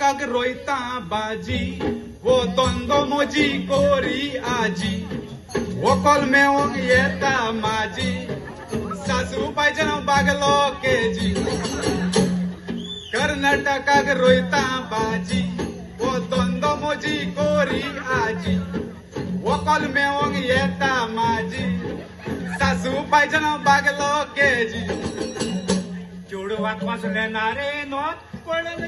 नाटकाक रोयता बाजी वो दोंदो मोजी कोरी आजी वोकल मेवंग येता माझी सासू पाहिजे बागलो केजी कर्नाटकाक रोयता बाजी वो दोंदो मोजी कोरी आजी वोकल मेवंग येता माझी सासू पाहिजे बागलो केजी चुडवाक वाचलेणारे नोत पळण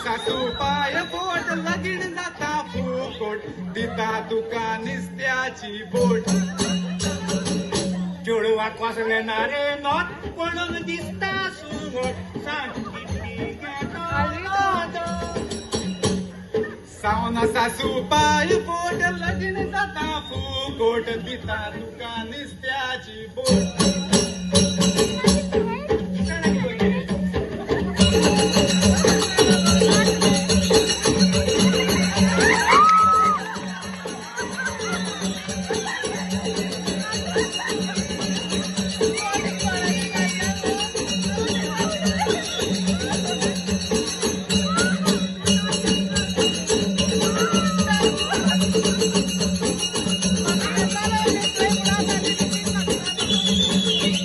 सासू पाय बोट लगीन जाता फुकोट दिता तुका निस्त्याची बोट चुडवाक वाचलेणारे नोत पळण दिसता सुंगट सावना सासू पाय बोट लगीन जाता फुकोट दिता तुका निस्त्याची बोट